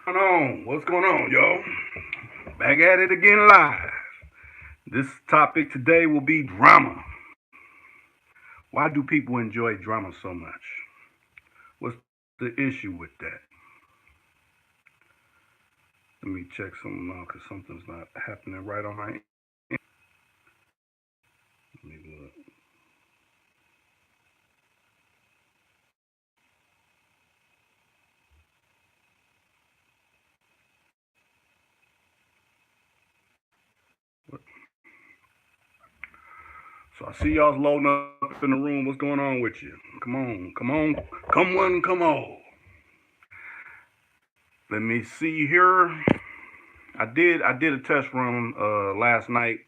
What's going on, yo? Back at it again live. This topic today will be drama. Why do people enjoy drama so much? What's the issue with that? Let me check something out because something's not happening right on my end. Let me look. So I see y'all's loading up in the room. What's going on with you? Come on, come one, come all. Let me see here. I did a test run last night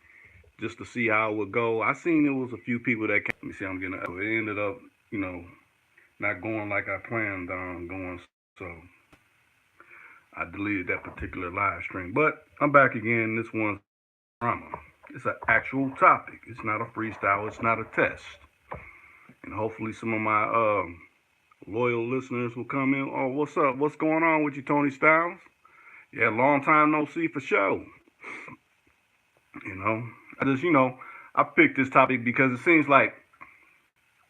just to see how it would go. I seen there was a few people that came. Let me see. I'm getting. It ended up, you know, not going like I planned on going. So I deleted that particular live stream. But I'm back again. This one's drama. It's an actual topic. It's not a freestyle. It's not a test. And hopefully some of my loyal listeners will come in. Oh, what's up? What's going on with you, Tony Styles? Yeah, long time no see for show. You know, I picked this topic because it seems like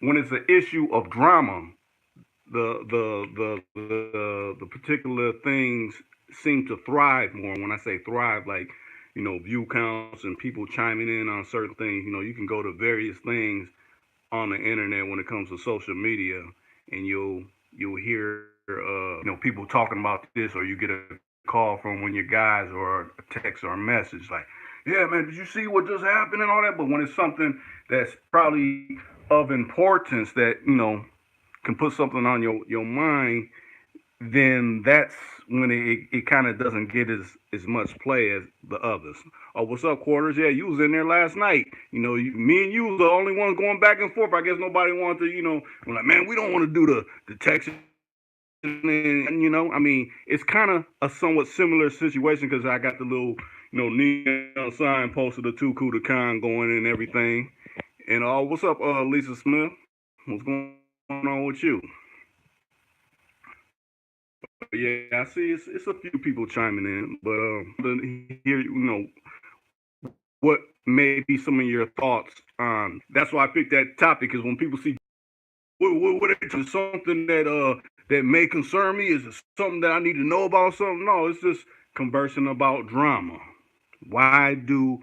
when it's an issue of drama, the particular things seem to thrive more. When I say thrive, like view counts and people chiming in on certain things. You can go to various things on the internet when it comes to social media, and you'll hear people talking about this, or you get a call from one of your guys, or a text or a message like, "Yeah, man, did you see what just happened?" and all that. But when it's something that's probably of importance that can put something on your mind, then that's when it kind of doesn't get as much play as the others. Oh, what's up, Quarters? Yeah, you was in there last night. Me and you was the only ones going back and forth. I guess nobody wanted to, we're like, man, we don't want to do the text. And I mean, it's kind of a somewhat similar situation because I got the little, neon sign posted the two Kuda Khan going and everything. And what's up, Lisa Smith? What's going on with you? Yeah, I see. It's a few people chiming in, but here, what may be some of your thoughts on? That's why I picked that topic, is when people see what something that may concern me, is it something that I need to know about? Something? No, it's just conversing about drama. Why do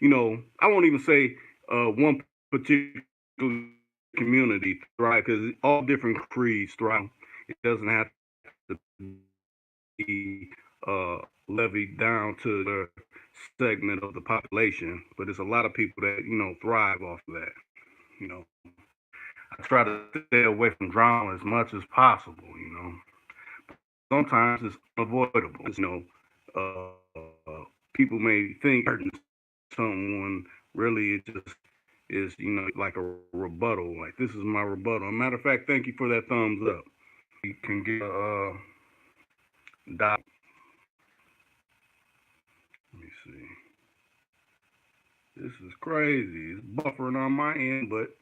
I won't even say one particular community thrive, because all different creeds thrive. It doesn't have to be levied down to the segment of the population, but there's a lot of people that thrive off of that. You know, I try to stay away from drama as much as possible. Sometimes it's unavoidable. People may think someone really it just is like a rebuttal. Like, this is my rebuttal. Matter of fact, thank you for that thumbs up. We can get a dot. Let me see. This is crazy. It's buffering on my end, but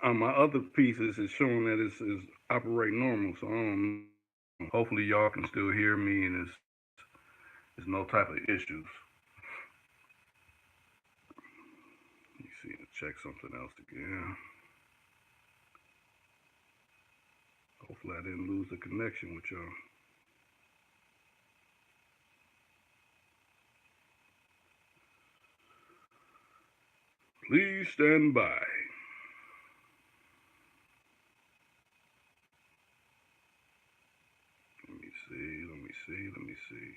on my other pieces, it's showing that it's operating normal. So I don't know. Hopefully, y'all can still hear me, and there's no type of issues. Let me see. Check something else again. Hopefully, I didn't lose the connection with y'all. Please stand by. Let me see. Let me see. Let me see.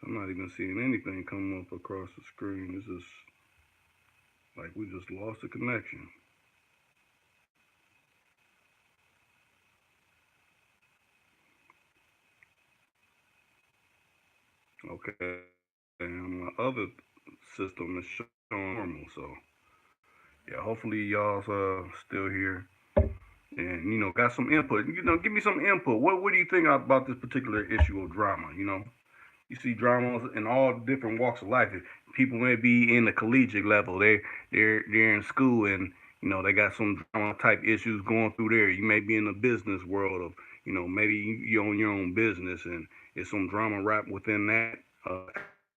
I'm not even seeing anything come up across the screen. It's just like we just lost the connection. Okay. And my other system is showing normal. So yeah, hopefully y'all's still here and got some input. Give me some input. What do you think about this particular issue of drama? You see dramas in all different walks of life. People may be in the collegiate level. They're in school, and they got some drama type issues going through there. You may be in the business world of maybe you own your own business and it's some drama wrapped within that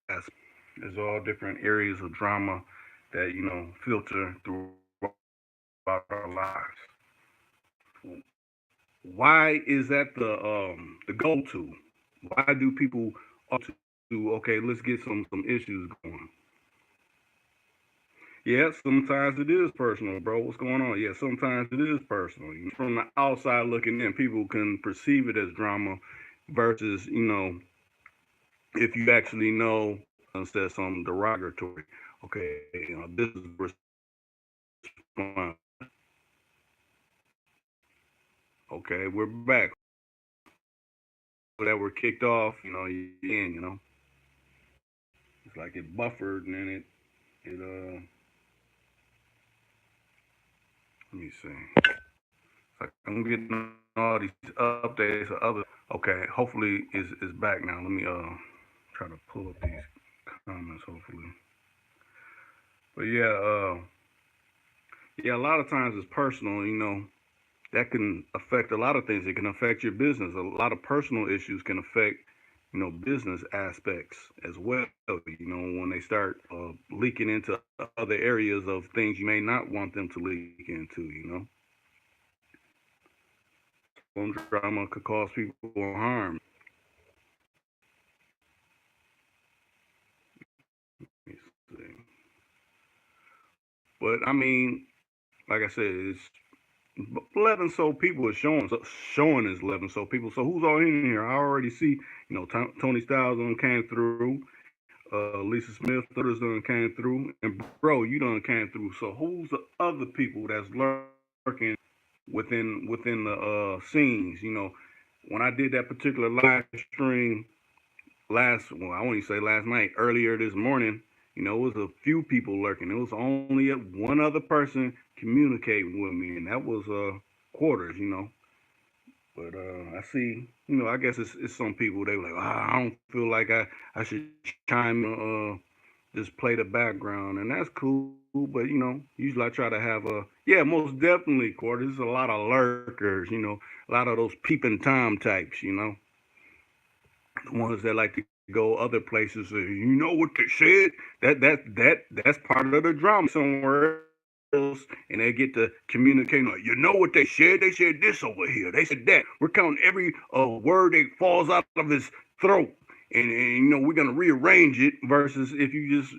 aspect. There's all different areas of drama that filter throughout our lives. Why is that the go-to? Why do people to okay, let's get some issues going? Yeah, sometimes it is personal, bro. What's going on? Yeah, sometimes it is personal. From the outside looking in, people can perceive it as drama versus, if you actually know instead of something derogatory. Okay, this is response. Okay, we're back. That were kicked off, it's like it buffered and then it let me see. It's like I'm getting all these updates of other. Okay, hopefully is back now. Let me try to pull up these comments. Hopefully, but yeah, a lot of times it's personal. That can affect a lot of things. It can affect your business. A lot of personal issues can affect business aspects as well. When they start leaking into other areas of things you may not want them to leak into. Some drama could cause people harm. Let me see. But I mean, like I said, it's 11 so people are showing is 11 so people. So who's all in here? I already see, Tony Styles done came through. Lisa Smith, others done came through, and bro, you done came through. So who's the other people that's lurking within the scenes? When I did that particular live stream well, I won't even say last night, earlier this morning, it was a few people lurking. It was only one other person communicating with me, and that was quarters. But I see, I guess it's some people they were like, I don't feel like I should chime just play the background, and that's cool. But usually I try to have yeah, most definitely, quarters. There's a lot of lurkers, a lot of those peeping tom types. The ones that like to go other places. You know what they said? That's part of the drama somewhere else, and they get to communicate. Like, you know what they said? They said this over here. They said that. We're counting every word that falls out of his throat, and we're gonna rearrange it. Versus if you just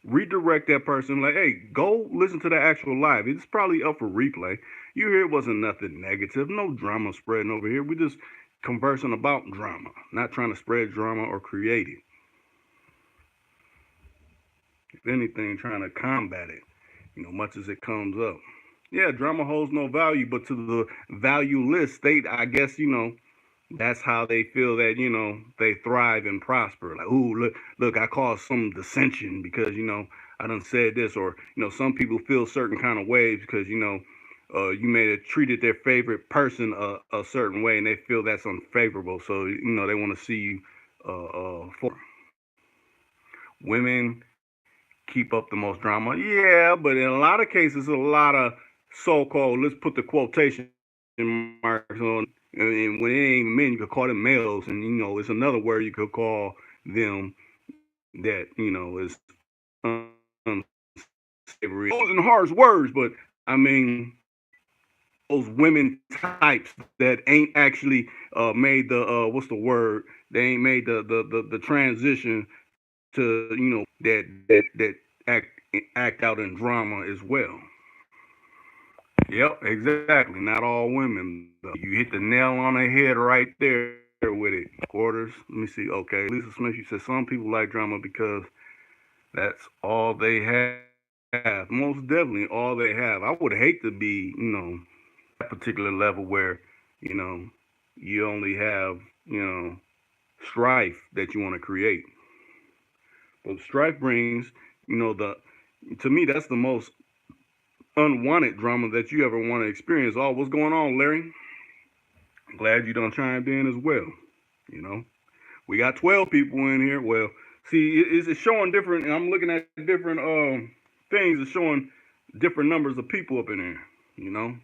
redirect that person, like, hey, go listen to the actual live. It's probably up for replay. You hear it wasn't nothing negative, no drama spreading over here. We just conversing about drama, not trying to spread drama or create it. If anything, trying to combat it, much as it comes up. Yeah, drama holds no value, but to the valueless state, I guess, that's how they feel that, they thrive and prosper. Like, ooh, look, I caused some dissension because, I done said this, or, some people feel certain kind of ways because, you may have treated their favorite person a certain way and they feel that's unfavorable. So, they want to see you for women keep up the most drama. Yeah, but in a lot of cases, a lot of so-called, let's put the quotation marks on, and when it ain't even men, you could call them males, and it's another word you could call them that is unsavory. Those and harsh words, but I mean those women types that ain't actually made the what's the word? They ain't made the transition to that act out in drama as well. Yep, exactly. Not all women. Though. You hit the nail on the head right there with it. Quarters. Let me see. Okay, Lisa Smith. You said some people like drama because that's all they have. Most definitely all they have. I would hate to be, that particular level where, you know, you only have, strife that you want to create. But strife brings, the to me that's the most unwanted drama that you ever want to experience. Oh, what's going on, Larry? Glad you done chimed in as well. You know, we got 12 people in here. Well, see, it's showing different. I'm looking at different things. It's showing different numbers of people up in here. You know,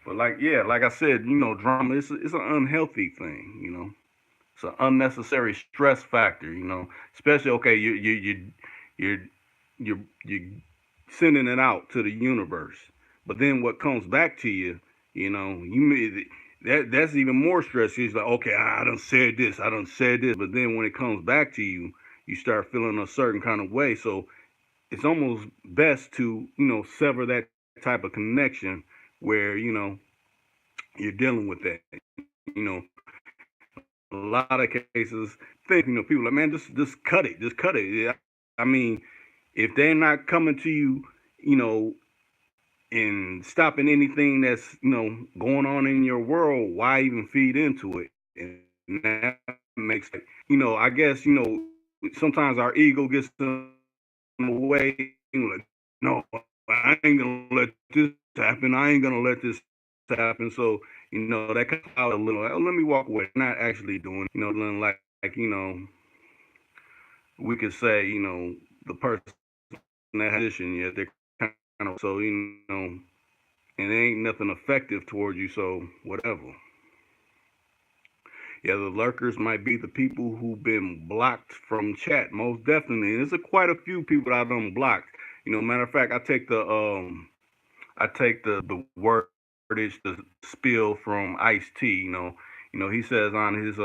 But like yeah, like I said, drama it's an unhealthy thing. It's an unnecessary stress factor. Especially okay, you're you're sending it out to the universe, but then what comes back to you, that's even more stress. It's like okay, I done said this, I done said this, but then when it comes back to you, you start feeling a certain kind of way. So it's almost best to sever that type of connection where you're dealing with that. You know, a lot of cases, people are like, man, just cut it, just cut it. Yeah. I mean, if they're not coming to you, you know, and stopping anything that's going on in your world, why even feed into it? And that makes I guess sometimes our ego gets in the way. Like, no, I ain't gonna let this happen. I ain't gonna let this happen. So that comes out a little. Oh, let me walk away. Not actually doing. Like we could say the person in that position. Yeah, they're kind of so and it ain't nothing effective towards you. So whatever. Yeah, the lurkers might be the people who've been blocked from chat, most definitely. And there's quite a few people that I've done blocked. Matter of fact, I take the wordage, the spill from Ice T. He says on his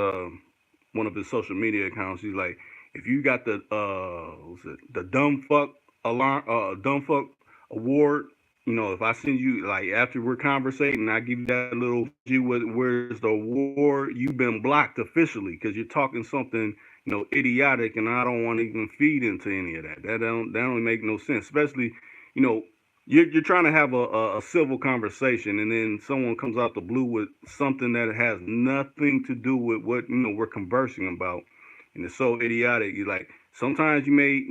one of his social media accounts, he's like, if you got the what's it, the dumb fuck alarm, dumb fuck award, if I send you like after we're conversating, I give you that little where's the award, you've been blocked officially because you're talking something idiotic, and I don't want to even feed into any of that. That don't make no sense, especially you know you're trying to have a civil conversation, and then someone comes out the blue with something that has nothing to do with what we're conversing about, and it's so idiotic. You like sometimes you may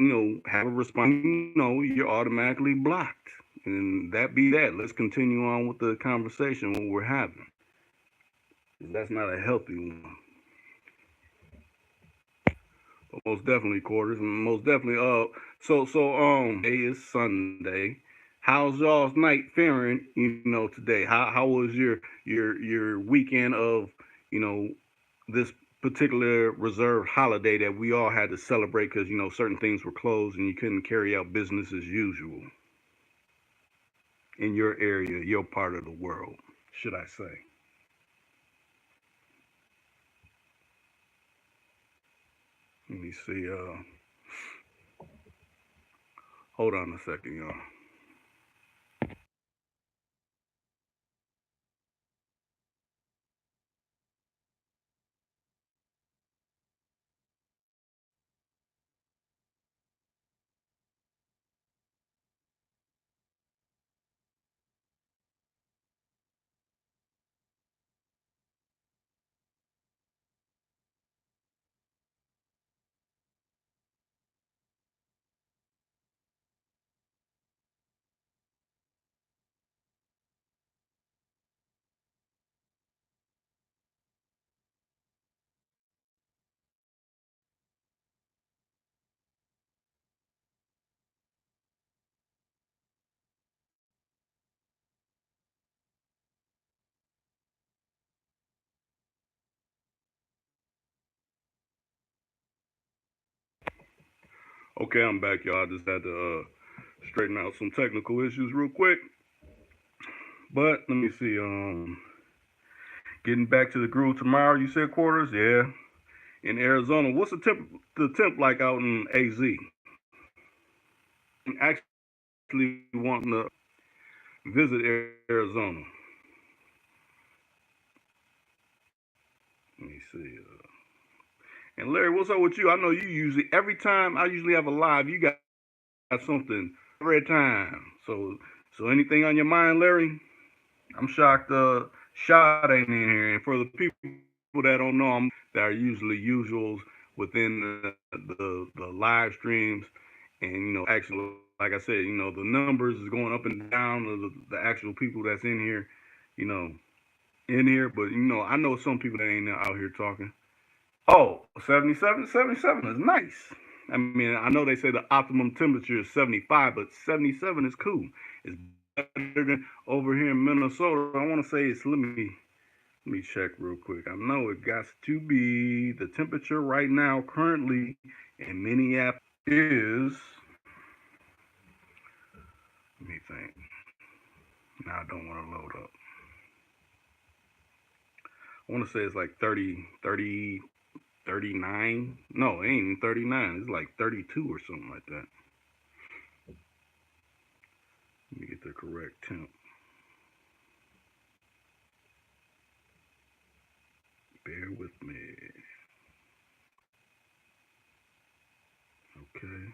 have a response. You're automatically blocked, and that be that. Let's continue on with the conversation what we're having. That's not a healthy one. But most definitely quarters, and most definitely today is Sunday. How's y'all's night faring? Today. How was your weekend of this particular reserved holiday that we all had to celebrate because certain things were closed and you couldn't carry out business as usual in your area, your part of the world, should I say? Let me see. Hold on a second, y'all. Okay, I'm back, y'all. I just had to straighten out some technical issues real quick. But let me see. Getting back to the groove tomorrow. You said quarters, yeah. In Arizona, what's the temp like out in AZ? I'm actually wanting to visit Arizona. Let me see. And Larry, what's up with you? I know you usually every time I usually have a live, you got something every time. So anything on your mind, Larry? I'm shocked. Shot ain't in here. And for the people that don't know, that are usually usuals within the live streams, and actually, like I said, the numbers is going up and down of the actual people that's in here, you know, in here. But I know some people that ain't out here talking. Oh, 77, 77 is nice. I mean, I know they say the optimum temperature is 75, but 77 is cool. It's better better than over here in Minnesota. I want to say it's let me check real quick. I know it got to be the temperature right now currently in Minneapolis is. Let me think. Now I don't want to load up. I want to say it's like 30, 30, 39. No, it ain't even 39. It's like 32 or something like that. Let me get the correct temp. Bear with me. Okay.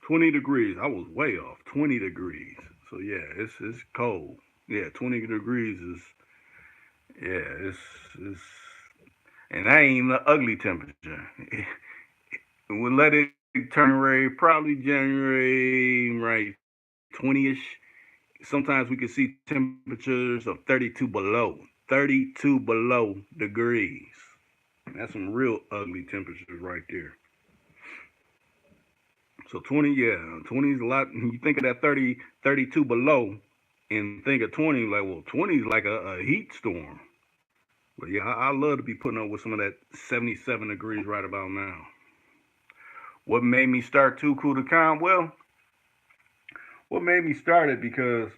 20 degrees. I was way off. 20 degrees. So yeah, it's cold. Yeah, 20 degrees is yeah, it's and that ain't the ugly temperature. We'll let it turn red probably January, right? 20ish. Sometimes we can see temperatures of 32 below. 32 below degrees. That's some real ugly temperatures right there. So 20, yeah, 20 is a lot. You think of that 30, 32 below, and think of 20, like, well, 20 is like a heat storm. But yeah, I love to be putting up with some of that 77 degrees right about now. What made me start Too Cool to Calm? Well, what made me start it because,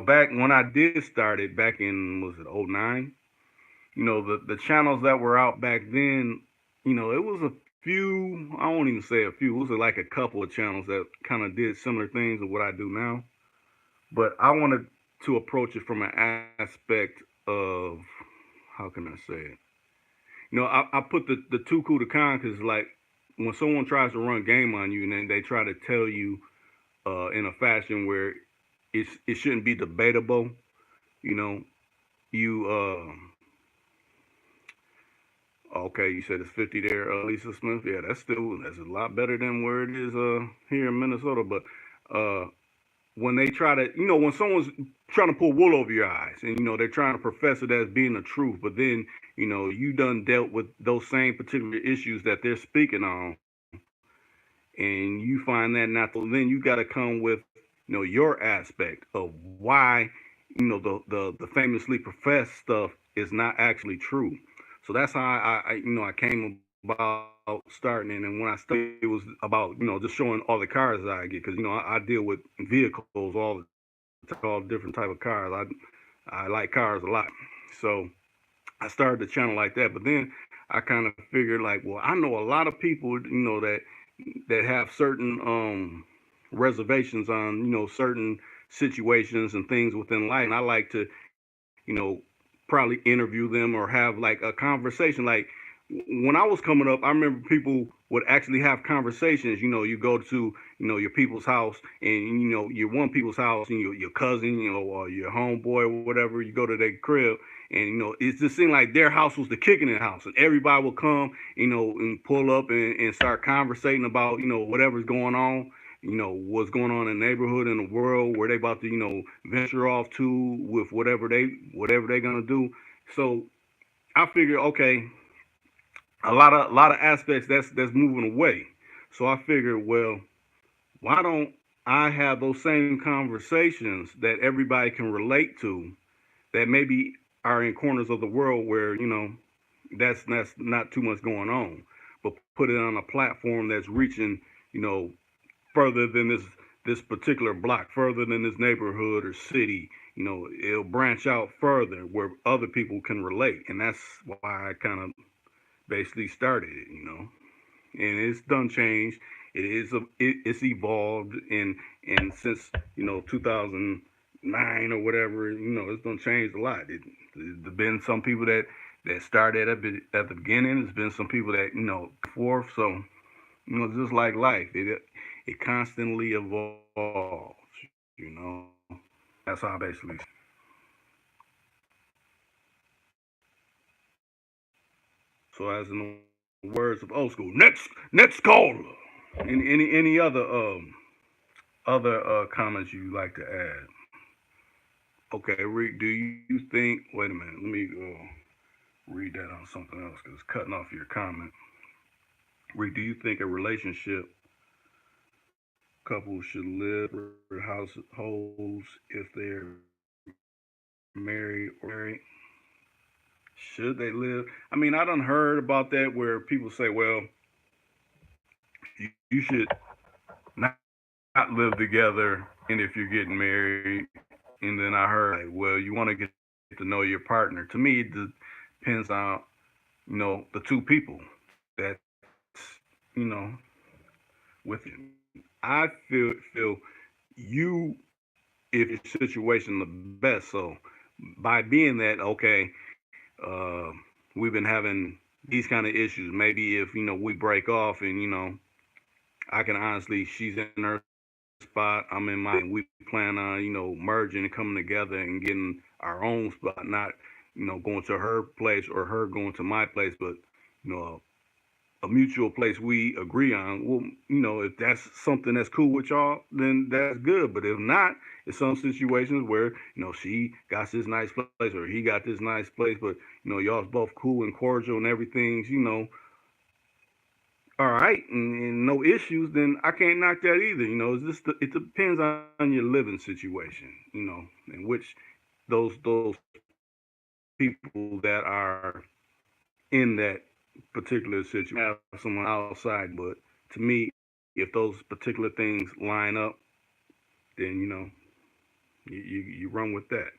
back when I did start it back in, was it '09? The channels that were out back then, it was a few, I won't even say a few, it was like a couple of channels that kind of did similar things to what I do now. But I wanted to approach it from an aspect of, how can I say it? I put the Too Cool to Con because, like, when someone tries to run game on you and then they try to tell you in a fashion where it shouldn't be debatable, you know, you okay, you said it's 50 there, Lisa Smith. Yeah, that's a lot better than where it is here in Minnesota. But uh, when they try to, when someone's trying to pull wool over your eyes, and they're trying to profess it as being the truth, but then you done dealt with those same particular issues that they're speaking on, and you find that not, so then you got to come with your aspect of why the famously professed stuff is not actually true. So that's how I came about starting it. And when I started, it was about just showing all the cars that I get because I deal with vehicles all different type of cars. I like cars a lot, so I started the channel like that. But then I kind of figured like, well, I know a lot of people that have certain reservations on certain situations and things within life, and I like to you know, probably interview them or have like a conversation. Like when I was coming up, I remember people would actually have conversations. You go to, your people's house and, your one people's house and your cousin, or your homeboy or whatever, you go to their crib and, it just seemed like their house was the kicking in house and everybody would come, and pull up and start conversating about, whatever's going on, what's going on in the neighborhood in the world where they about to venture off to with whatever they gonna do. So I figured, okay, a lot of aspects that's moving away. So I figured, well, why don't I have those same conversations that everybody can relate to that maybe are in corners of the world where that's not too much going on, but put it on a platform that's reaching further than this particular block, further than this neighborhood or city. It'll branch out further where other people can relate, and that's why I kind of basically started it. And it's done changed. It's evolved, and since 2009 or whatever, it's done changed a lot. There's been some people that started at the beginning. There's been some people that forth. So just like life, it constantly evolves. You know, that's how I basically. So as in the words of old school, next caller. Any other comments you like to add? Okay, Rick, do you think? Wait a minute, let me read that on something else because it's cutting off your comment. Rick, do you think a relationship couples should live in households if they're married or married. Should they live? I mean, I done heard about that where people say, well, you should not live together, and if you're getting married, and then I heard, like, well, you want to get to know your partner. To me, it depends on, the two people that's, you know, with you. I feel you, if your situation the best. So by being that, okay, uh, we've been having these kind of issues. Maybe if we break off, and I can honestly, she's in her spot, I'm in mine, and we plan on merging and coming together and getting our own spot, not going to her place or her going to my place, but a mutual place we agree on. Well, if that's something that's cool with y'all, then that's good. But if not, it's some situations where she got this nice place or he got this nice place, but y'all's both cool and cordial and everything's all right, and no issues. Then I can't knock that either. It's just it depends on your living situation. In which those people that are in that particular situation have someone outside. But to me, if those particular things line up, then you run with that.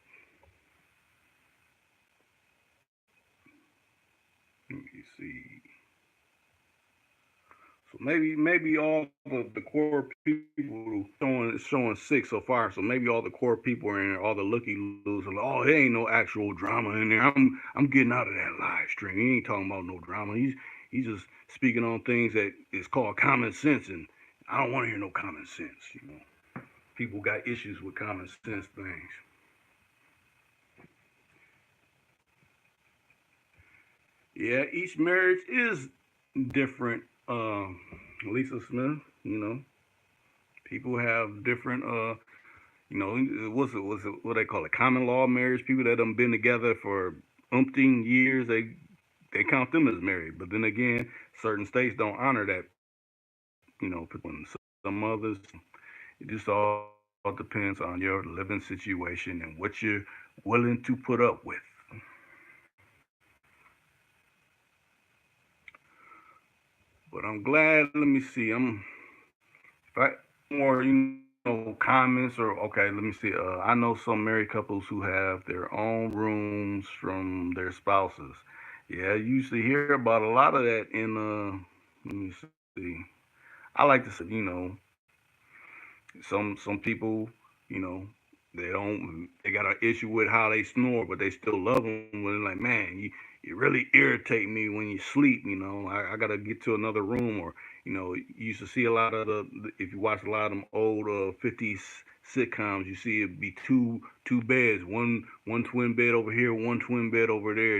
Let me see. So maybe all the core people showing six so far. So maybe all the core people are in there, all the looky loos are like, oh, there ain't no actual drama in there. I'm getting out of that live stream. He ain't talking about no drama. He's just speaking on things that is called common sense, and I don't want to hear no common sense. People got issues with common sense things. Yeah, each marriage is different. Lisa Smith, people have different what's it what they call it, common law marriage. People that have been together for umpteen years, they count them as married. But then again, certain states don't honor that. Some others, it just all depends on your living situation and what you're willing to put up with. But I'm glad. Let me see. If I more comments, or okay, let me see. I know some married couples who have their own rooms from their spouses. Yeah, you usually hear about a lot of that in let me see. I like to say, some people, you know, they got an issue with how they snore, but they still love them. When they're like, man, you really irritate me when you sleep. I gotta get to another room. Or you used to see a lot of if you watch a lot of them old 50s sitcoms, you see it be two beds, one twin bed over here, one twin bed over there.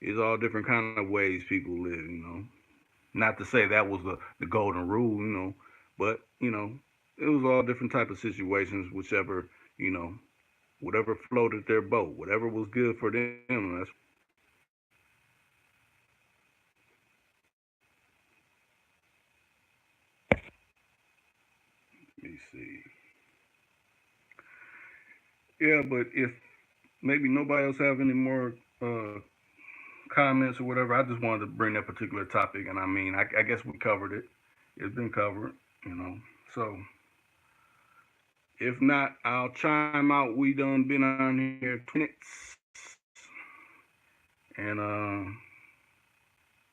It's all different kind of ways people live. Not to say that was the golden rule. But it was all different type of situations, whichever you know whatever floated their boat, whatever was good for them. That's, let me see. Yeah, but if maybe nobody else have any more uh, comments or whatever, I just wanted to bring that particular topic, and I mean, I guess we covered it. It's been covered, you know. So if not, I'll chime out. We done been on here 2 minutes, and I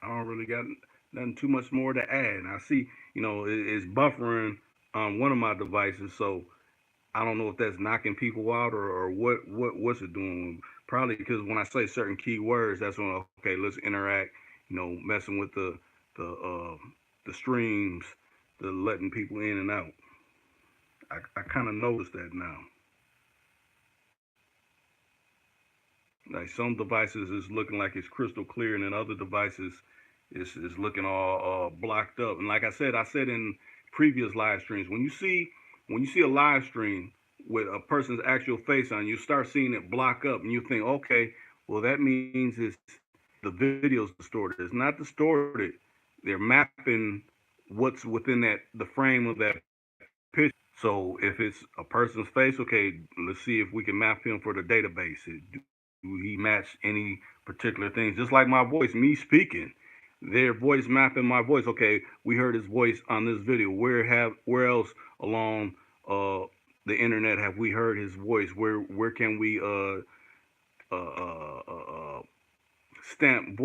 don't really got nothing too much more to add. And I see, it's buffering on one of my devices, so I don't know if that's knocking people out, or what's it doing. Probably because when I say certain keywords, that's when okay, let's interact. Messing with the the streams, the letting people in and out. I kind of noticed that now. Like some devices is looking like it's crystal clear, and then other devices is looking all blocked up. And like I said in previous live streams, when you see a live stream with a person's actual face on, you start seeing it block up, and you think, okay, well that means it's the video's distorted. It's not distorted. They're mapping what's within that the frame of that picture. So if it's a person's face, okay, let's see if we can map him for the database. Do he match any particular things? Just like my voice, me speaking, their voice mapping my voice. Okay, we heard his voice on this video. Where else along uh the internet have we heard his voice? Where can we uh uh uh, uh stamp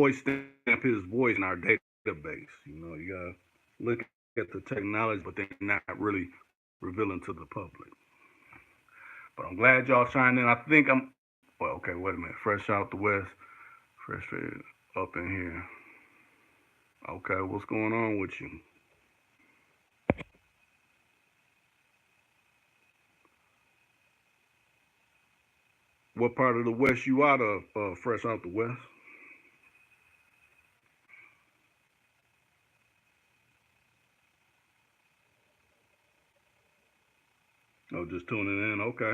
his voice in our database? You gotta look at the technology, but they're not really revealing to the public. But I'm glad y'all chimed in. I think I'm well. Okay, wait a minute. Fresh out the west, fresh up in here. Okay, what's going on with you? What part of the west you out of? Fresh out the west. Oh, just tuning in. Okay.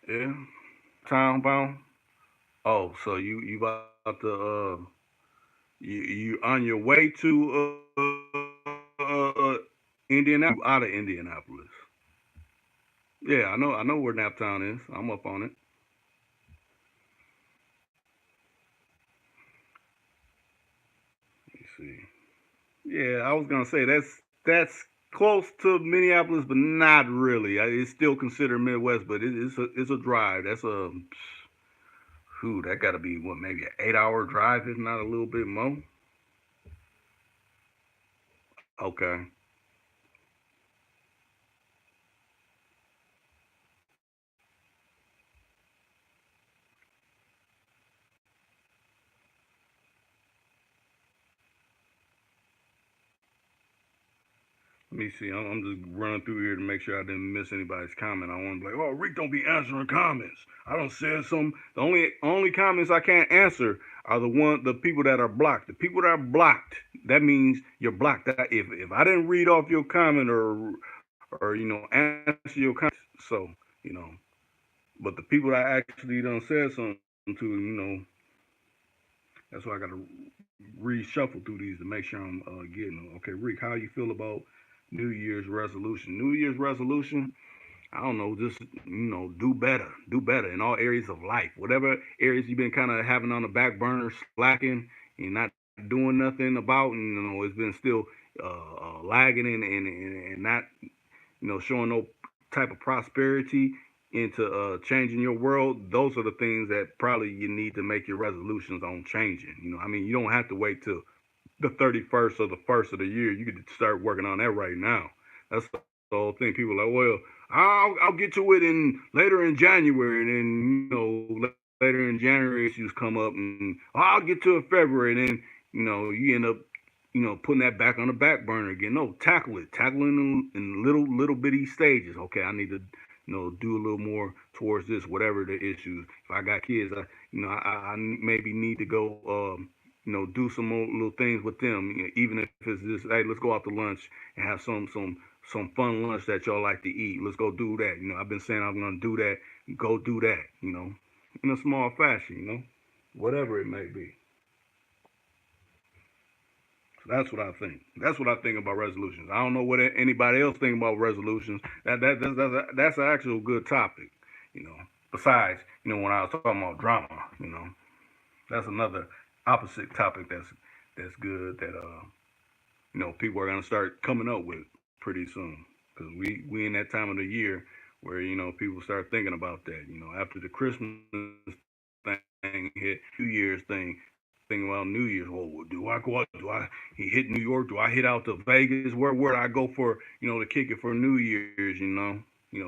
Yeah. Town bound. Oh, so you about to you on your way to Indianapolis? You out of Indianapolis? Yeah, I know where Naptown is. I'm up on it. Let me see. Yeah, I was gonna say that's close to Minneapolis, but not really. It's still considered Midwest, but it's a drive. That's a who that got to be what, maybe an 8 hour drive, if not a little bit more. Okay. Let me see. I'm just running through here to make sure I didn't miss anybody's comment. I want to be like, oh, Rick don't be answering comments. I don't say some. The only comments I can't answer are the people that are blocked. The people that are blocked, that means you're blocked. If I didn't read off your comment or answer your comment, so you know. But the people that actually done said something to, that's why I got to reshuffle through these to make sure I'm getting them. Okay, Rick, how you feel about New Year's resolution? New Year's resolution, I don't know, just do better in all areas of life. Whatever areas you've been kind of having on the back burner, slacking, and not doing nothing about, and it's been still lagging and not showing no type of prosperity into changing your world. Those are the things that probably you need to make your resolutions on changing. I mean, you don't have to wait till the 31st or the first of the year. You could start working on that right now. That's the whole thing. People are like, well, I'll get to it in later in January, and then later in January issues come up, and I'll get to it February, and then you end up putting that back on the back burner again. No, tackle it in little bitty stages. Okay, I need to do a little more towards this, whatever the issues. If I got kids, I maybe need to go do some more little things with them. Even if it's just, hey, let's go out to lunch and have some fun lunch that y'all like to eat. Let's go do that. I've been saying I'm gonna do that. Go do that. In a small fashion. Whatever it may be. So that's what I think. That's what I think about resolutions. I don't know what anybody else think about resolutions. That's an actual good topic. You know. Besides, when I was talking about drama, that's another opposite topic that's good that people are gonna start coming up with pretty soon. Because we in that time of the year where people start thinking about that. After the Christmas thing hit, New Year's thing, thinking about New Year's. Well, do I go out? Do I hit New York? Do I hit out to Vegas? Where do I go for to kick it for New Year's?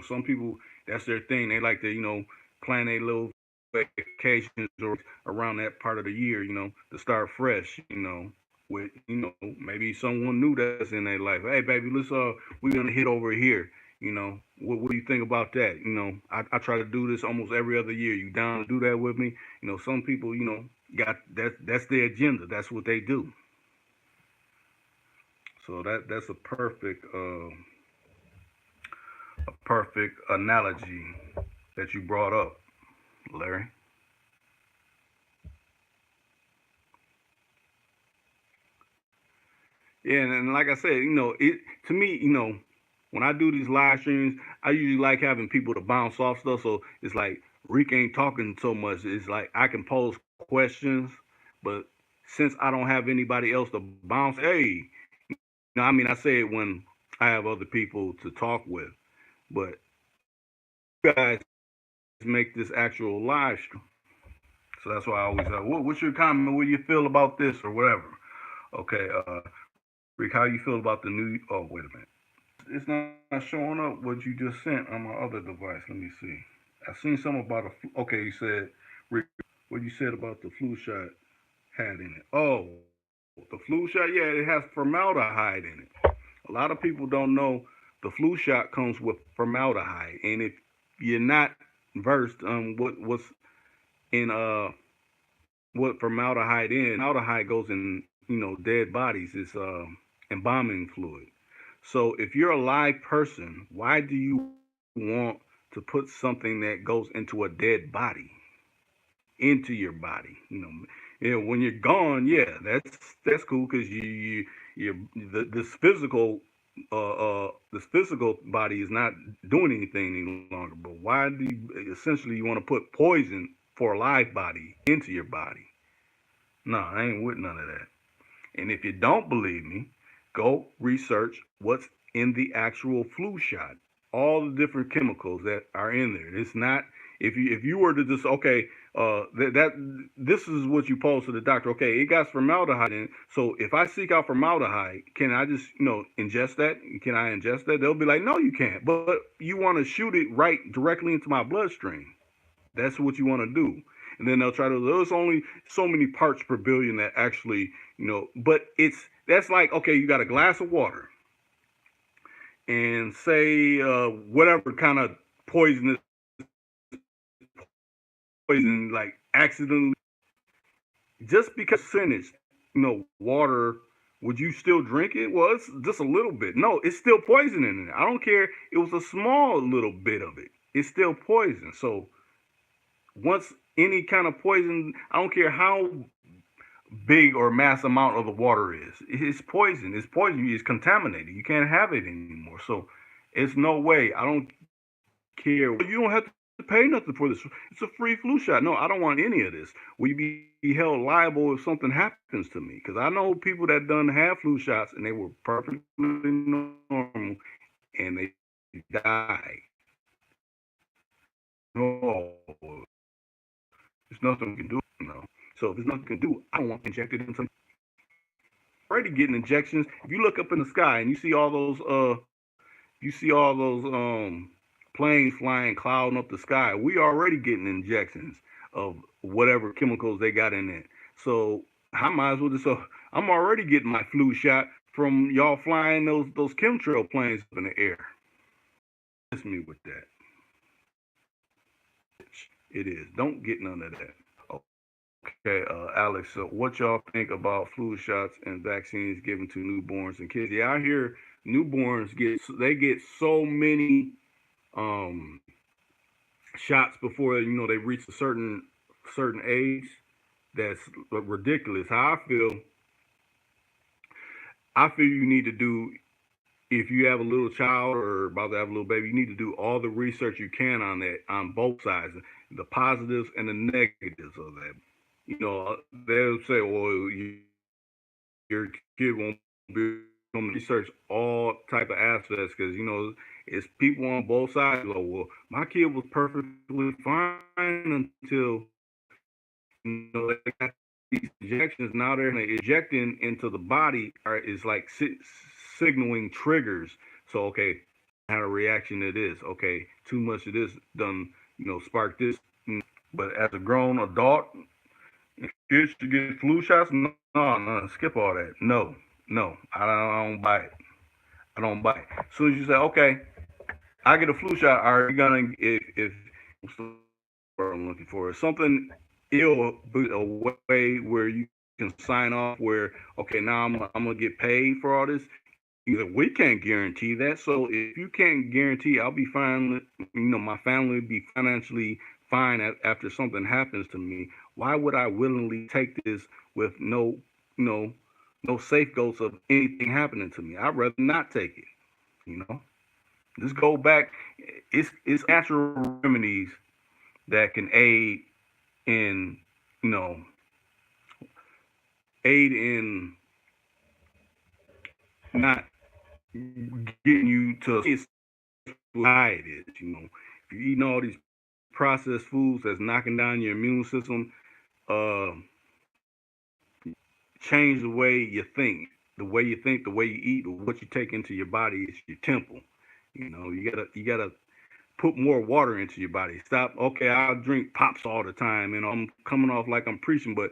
Some people that's their thing. They like to plan a little vacations or around that part of the year. To start fresh. With maybe someone new that's in their life. Hey, baby, let's we're gonna hit over here. What do you think about that? I try to do this almost every other year. You down to do that with me? Some people, got that's their agenda. That's what they do. So that's a perfect analogy that you brought up, Larry. Yeah, and like I said, it to me, when I do these live streams, I usually like having people to bounce off stuff. So it's like Rick ain't talking so much. It's like I can pose questions, but since I don't have anybody else to bounce, hey, I mean, I say it when I have other people to talk with, but you guys make this actual live stream. So that's why I always say, what's your comment? What do you feel about this or whatever? Okay, Rick, how you feel about the new? Oh, wait a minute. It's not showing up what you just sent on my other device. Let me see. I seen something about okay, you said, Rick, what you said about the flu shot had in it. Oh, the flu shot, yeah, it has formaldehyde in it. A lot of people don't know the flu shot comes with formaldehyde, and if you're not versed on what's in what formaldehyde goes in dead bodies. It's embalming fluid. So if you're a live person, why do you want to put something that goes into a dead body into your body? When you're gone, yeah, that's cool because you this physical this physical body is not doing anything any longer. But why do you essentially you want to put poison for a live body into your body? No, I ain't with none of that. And if you don't believe me, go research what's in the actual flu shot. All the different chemicals that are in there. It's not if you were to just okay, this is what you pose to the doctor. Okay, it got formaldehyde in it. So if I seek out formaldehyde, can I just ingest that? Can I ingest that? They'll be like, no, you can't. But you want to shoot it right directly into my bloodstream. That's what you want to do. And then they'll try to. There's only so many parts per billion that actually, But that's like okay, you got a glass of water, and say whatever kind of poisonous poison, like accidentally, just because percentage, water. Would you still drink it? Well, it's just a little bit. No, it's still poison in it. I don't care. It was a small little bit of it. It's still poison. So once any kind of poison, I don't care how big or mass amount of the water is. It's poison. It's poison. It's contaminated. You can't have it anymore. So it's no way. I don't care. You don't have to pay nothing for this. It's a free flu shot. No, I don't want any of this. Will you be held liable if something happens to me? Because I know people that done have flu shots and they were perfectly normal and they died. No, there's nothing we can do. So if there's nothing we can do, I don't want injected into already getting injections. If you look up in the sky and you see all those planes flying, clouding up the sky, we already getting injections of whatever chemicals they got in it. So I might as well just I'm already getting my flu shot from y'all flying those chemtrail planes up in the air. Miss me with that. It is. Don't get none of that. Okay, Alex. So, what y'all think about flu shots and vaccines given to newborns and kids? Yeah, I hear newborns get so many um, shots before they reach a certain age. That's ridiculous. How I feel you need to do if you have a little child or about to have a little baby, you need to do all the research you can on that on both sides, the positives and the negatives of that. They'll say, well, your kid won't be able to research all type of aspects because it's people on both sides go, well, my kid was perfectly fine until they got these injections. Now they're injecting into the body is like signaling triggers. So okay, had a reaction to this. Okay, too much of this done spark this. But as a grown adult, kids should get flu shots. No, no, skip all that. No, no, I don't buy it. I don't buy it. As soon as you say, okay, I get a flu shot, are you gonna if what I'm looking for something ill a way where you can sign off where okay now I'm gonna get paid for all this. Either we can't guarantee that. So if you can't guarantee I'll be fine, my family will be financially fine after something happens to me. Why would I willingly take this with no no safeguards of anything happening to me. I'd rather not take it. You know, just go back. It's natural remedies that can in you know aid in not getting you to it's high it is. You know, if you're eating all these processed foods that's knocking down your immune system, uh, change the way you think. The way you think, the way you eat, what you take into your body is your temple. You know, you gotta put more water into your body. Stop. Okay, I'll drink pops all the time, and I'm coming off like I'm preaching, but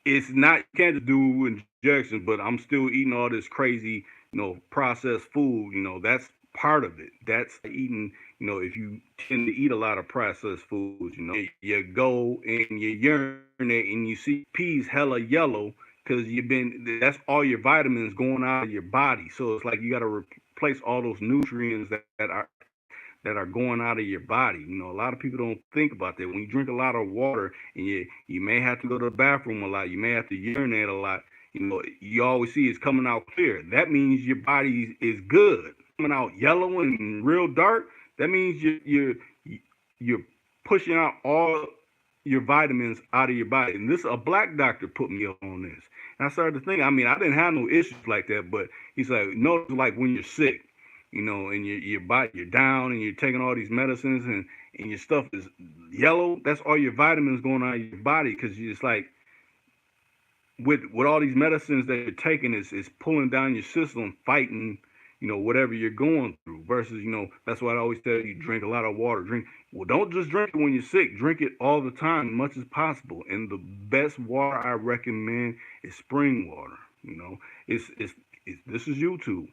it's not. You can't just do injections, but I'm still eating all this crazy, processed food. That's part of it. That's eating. If you tend to eat a lot of processed foods, you go and you urinate and you see peas hella yellow because you've been. That's all your vitamins going out of your body. So it's like you got to replace all those nutrients that are going out of your body. A lot of people don't think about that. When you drink a lot of water and you may have to go to the bathroom a lot, you may have to urinate a lot. You always see it's coming out clear. That means your body is good. Coming out yellow and real dark. That means you're pushing out all your vitamins out of your body. And this a black doctor put me up on this. And I started to think. I mean, I didn't have no issues like that, but he's like, no, like when you're sick, and you're down and you're taking all these medicines and your stuff is yellow. That's all your vitamins going out of your body because you just like with all these medicines that you're taking is pulling down your system, fighting, whatever you're going through. Versus, that's why I always tell you, drink a lot of water. Well, don't just drink it when you're sick. Drink it all the time, as much as possible. And the best water I recommend is spring water. It's this is YouTube.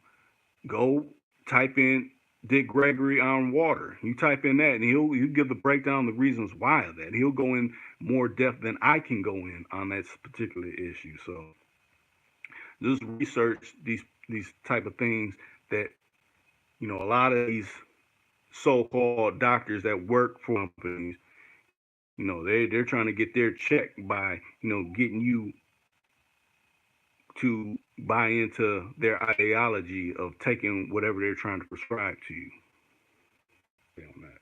Go type in Dick Gregory on water. You type in that, and he'll give the breakdown, the reasons why of that. He'll go in more depth than I can go in on that particular issue. So just research these type of things that a lot of these so-called doctors that work for companies, they're trying to get their check by getting you to buy into their ideology of taking whatever they're trying to prescribe to you. On that.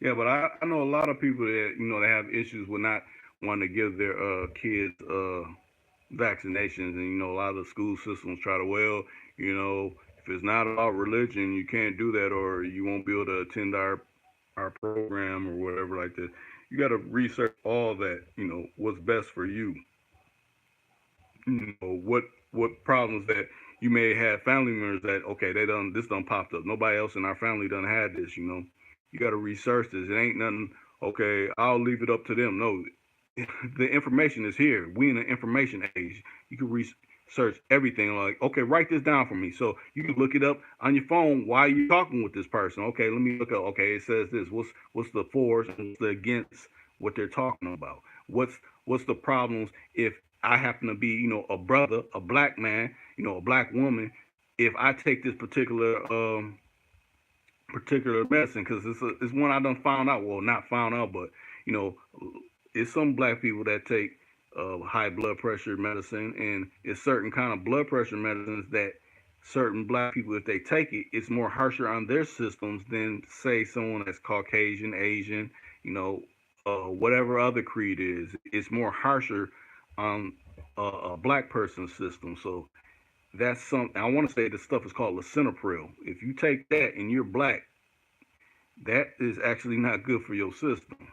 Yeah, but I know a lot of people that that have issues with not wanting to give their kids vaccinations, and a lot of the school systems try to if it's not about religion, you can't do that, or you won't be able to attend our program or whatever like that. You got to research all that. What's best for you. What problems that you may have family members that okay this done popped up. Nobody else in our family done had this. You got to research this. It ain't nothing. Okay, I'll leave it up to them. No, the information is here. We in an information age. You can research everything. Like, okay, write this down for me, so you can look it up on your phone while you're talking with this person. Okay, let me look up. Okay, it says this. What's the fors and what's the against what they're talking about? What's the problems if I happen to be, a brother, a black man, a black woman. If I take this particular medicine, because it's one I done found out. Well, not found out, but you know, it's some black people that take high blood pressure medicine, and it's certain kind of blood pressure medicines that certain black people, if they take it, it's more harsher on their systems than say someone that's Caucasian, Asian, whatever other creed is. It's more harsher on a black person's system. So that's something I want to say. This stuff is called lisinopril. If you take that and you're black, that is actually not good for your system.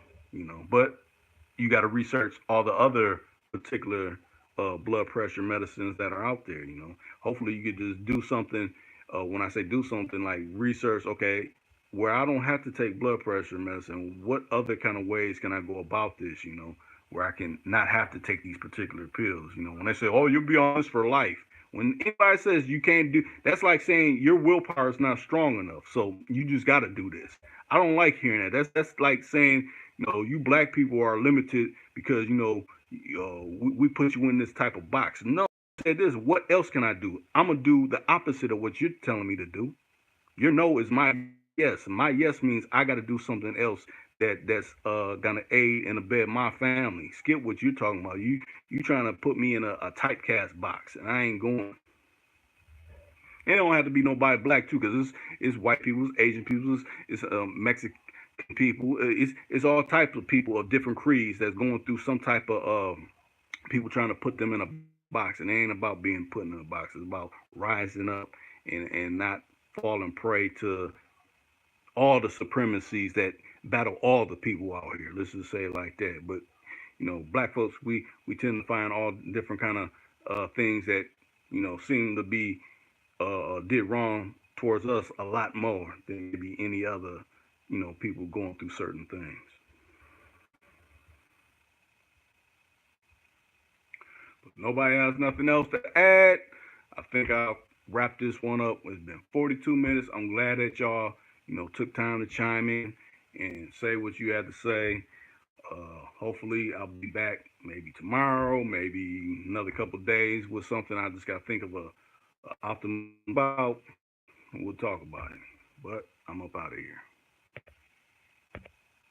But you got to research all the other particular blood pressure medicines that are out there. Hopefully you could just do something. When I say do something, like research, okay, where I don't have to take blood pressure medicine, what other kind of ways can I go about this? Where I can not have to take these particular pills. When they say, "Oh, you'll be on this for life," when anybody says you can't do, that's like saying your willpower is not strong enough, so you just got to do this. I don't like hearing that. That's like saying, you black people are limited because we put you in this type of box. No, I said this. What else can I do? I'm gonna do the opposite of what you're telling me to do. Your no is my yes. My yes means I got to do something else that's gonna aid and abet my family. Skip what you're talking about. You trying to put me in a typecast box, and I ain't going. And it don't have to be nobody black too, because it's white people, it's Asian people, it's Mexican people, it's all types of people of different creeds that's going through some type of people trying to put them in a box, and it ain't about being put in a box. It's about rising up and not falling prey to all the supremacies that battle all the people out here. Let's just say it like that. But black folks, we tend to find all different kind of things that seem to be did wrong towards us a lot more than maybe any other people going through certain things. But nobody has nothing else to add. I think I'll wrap this one up. It's been 42 minutes. I'm glad that y'all took time to chime in and say what you had to say. Hopefully, I'll be back maybe tomorrow, maybe another couple of days with something I just got to think of a optimism about. And we'll talk about it. But I'm up out of here.